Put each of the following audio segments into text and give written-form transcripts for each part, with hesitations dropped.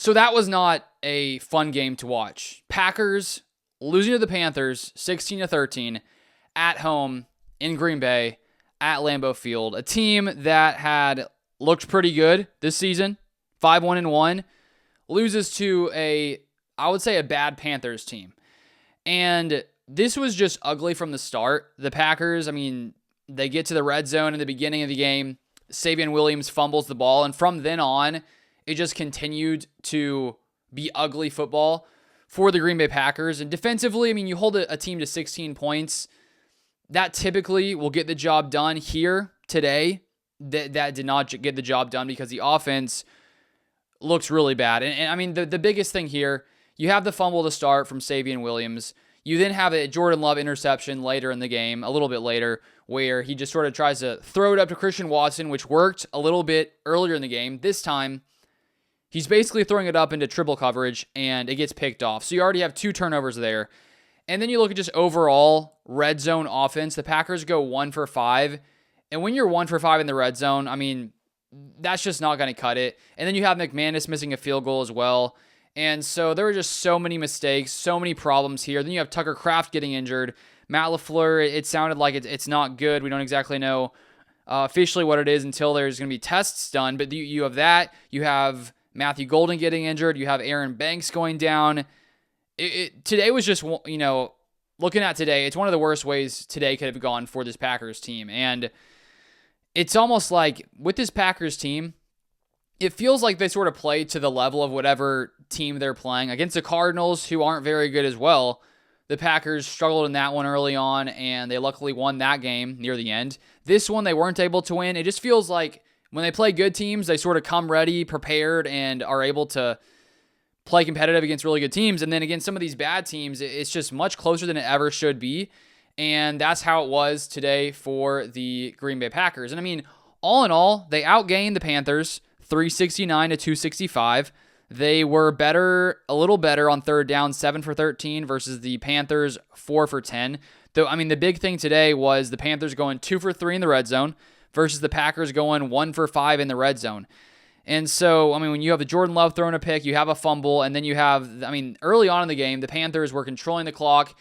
So that was not a fun game to watch. Packers losing to the Panthers 16-13 at home in Green Bay at Lambeau Field. A team that had looked pretty good this season, 5-1-1, loses to I would say a bad Panthers team. And this was just ugly from the start. The Packers, they get to the red zone in the beginning of the game. Savion Williams fumbles the ball, and from then on, it just continued to be ugly football for the Green Bay Packers. And defensively, you hold a team to 16 points. That typically will get the job done. Here today. That did not get the job done because the offense looks really bad. And the biggest thing here, you have the fumble to start from Savion Williams. You then have a Jordan Love interception later in the game, a little bit later, where he just sort of tries to throw it up to Christian Watson, which worked a little bit earlier in the game. This time, he's basically throwing it up into triple coverage, and it gets picked off. So you already have 2 turnovers there. And then you look at just overall red zone offense. The Packers go 1 for 5. And when you're 1 for 5 in the red zone, that's just not going to cut it. And then you have McManus missing a field goal as well. And so there were just so many mistakes, so many problems here. Then you have Tucker Kraft getting injured. Matt LaFleur, it sounded like it's not good. We don't exactly know officially what it is until there's going to be tests done. But you have that. You have Matthew Golden getting injured. You have Aaron Banks going down. Today was just, looking at today, it's one of the worst ways today could have gone for this Packers team. And it's almost like with this Packers team, it feels like they sort of play to the level of whatever team they're playing. Against the Cardinals, who aren't very good as well, the Packers struggled in that one early on, and they luckily won that game near the end. This one, they weren't able to win. It just feels like when they play good teams, they sort of come ready, prepared, and are able to play competitive against really good teams. And then against some of these bad teams, it's just much closer than it ever should be. And that's how it was today for the Green Bay Packers. And all in all, they outgained the Panthers 369-265. They were a little better on third down, 7 for 13 versus the Panthers 4 for 10. Though, the big thing today was the Panthers going 2 for 3 in the red zone versus the Packers going 1 for 5 in the red zone. And so, when you have the Jordan Love throwing a pick, you have a fumble, and then you have, early on in the game, the Panthers were controlling the clock.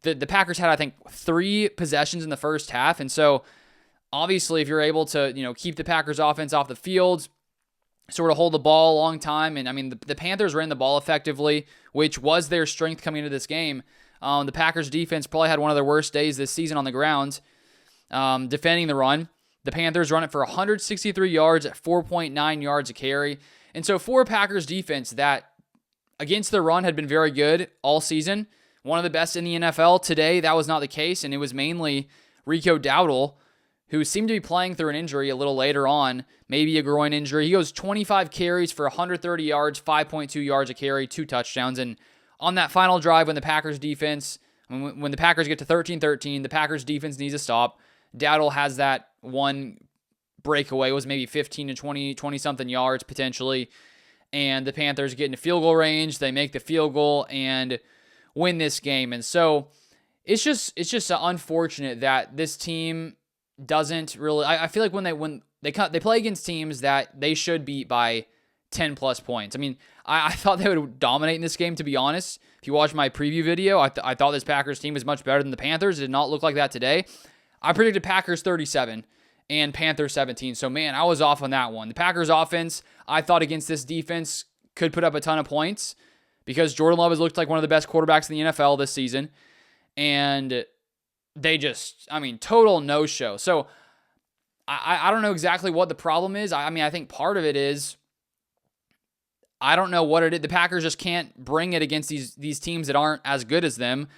The Packers had, I think, 3 possessions in the first half. And so, obviously, if you're able to, keep the Packers offense off the field, sort of hold the ball a long time, and the Panthers ran the ball effectively, which was their strength coming into this game. The Packers defense probably had one of their worst days this season on the ground, defending the run. The Panthers run it for 163 yards at 4.9 yards a carry. And so for Packers defense that against the run had been very good all season, one of the best in the NFL. Today, that was not the case, and it was mainly Rico Dowdle, who seemed to be playing through an injury a little later on, maybe a groin injury. He goes 25 carries for 130 yards, 5.2 yards a carry, 2 touchdowns. And on that final drive when the Packers defense, when the Packers get to 13-13, the Packers defense needs to stop. Dowdle has that one breakaway, it was maybe 15 to 20-something yards potentially. And the Panthers get into field goal range. They make the field goal and win this game. And so it's just unfortunate that this team doesn't really. I feel like when they play against teams that they should beat by 10 plus points. I thought they would dominate in this game, to be honest. If you watch my preview video, I thought this Packers team was much better than the Panthers. It did not look like that today. I predicted Packers 37 and Panthers 17. So, man, I was off on that one. The Packers offense, I thought against this defense could put up a ton of points because Jordan Love has looked like one of the best quarterbacks in the NFL this season. And they just, total no-show. So, I don't know exactly what the problem is. I think part of it is, I don't know what it is. The Packers just can't bring it against these teams that aren't as good as them.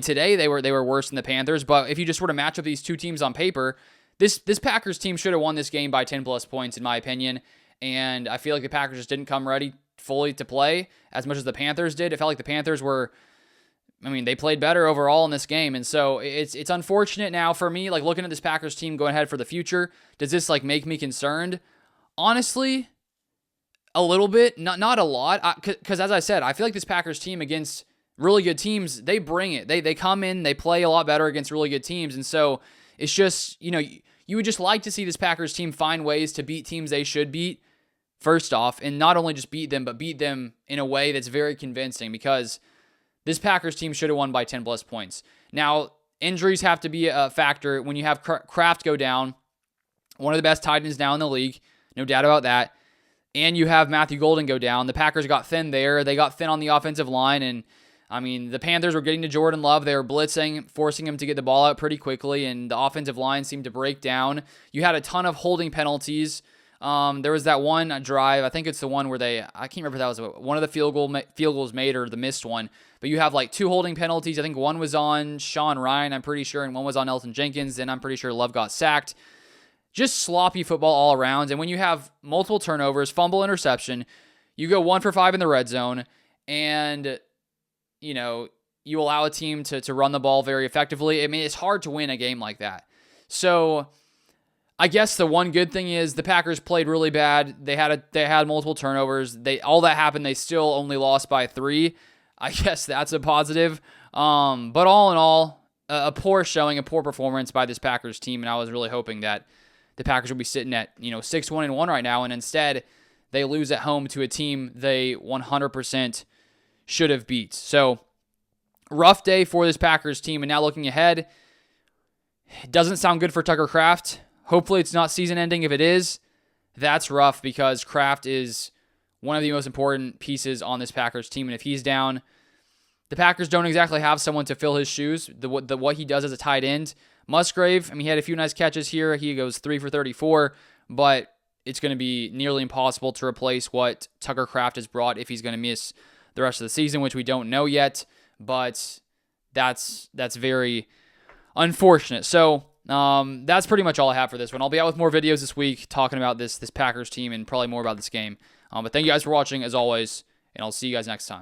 Today they were worse than the Panthers, but if you just sort of match up these two teams on paper, this Packers team should have won this game by 10 plus points, in my opinion. And I feel like the Packers just didn't come ready fully to play as much as the Panthers did. It felt like the Panthers were, they played better overall in this game. And so it's unfortunate now for me, like looking at this Packers team going ahead for the future. Does this make me concerned? Honestly, a little bit, not a lot. Because as I said, I feel like this Packers team against really good teams, they bring it. They come in, they play a lot better against really good teams. And so it's just, you would just like to see this Packers team find ways to beat teams they should beat first off, and not only just beat them, but beat them in a way that's very convincing, because this Packers team should have won by 10 plus points. Now, injuries have to be a factor. When you have Kraft go down, one of the best tight ends now in the league, no doubt about that, and you have Matthew Golden go down, the Packers got thin there. They got thin on the offensive line, and I mean, the Panthers were getting to Jordan Love. They were blitzing, forcing him to get the ball out pretty quickly, and the offensive line seemed to break down. You had a ton of holding penalties. There was that one drive, I think it's the one where I can't remember if that was one of the field goals made or the missed one, but you have like 2 holding penalties. I think one was on Sean Ryan, I'm pretty sure, and one was on Elton Jenkins. Then I'm pretty sure Love got sacked. Just sloppy football all around. And when you have multiple turnovers, fumble, interception, you go 1 for 5 in the red zone, and you allow a team to run the ball very effectively. I mean, it's hard to win a game like that. So I guess the one good thing is the Packers played really bad. They had multiple turnovers. All that happened, they still only lost by 3. I guess that's a positive. But all in all, a poor showing, a poor performance by this Packers team, and I was really hoping that the Packers would be sitting at 6-1-1 right now, and instead they lose at home to a team they 100% should have beat. So, rough day for this Packers team. And now looking ahead, it doesn't sound good for Tucker Kraft. Hopefully it's not season ending. If it is, that's rough, because Kraft is one of the most important pieces on this Packers team. And if he's down, the Packers don't exactly have someone to fill his shoes. What he does as a tight end. Musgrave, I mean, he had a few nice catches here. He goes 3 for 34, but it's going to be nearly impossible to replace what Tucker Kraft has brought if he's going to miss the rest of the season, which we don't know yet, but that's very unfortunate. So that's pretty much all I have for this one. I'll be out with more videos this week talking about this Packers team and probably more about this game. But thank you guys for watching, as always, and I'll see you guys next time.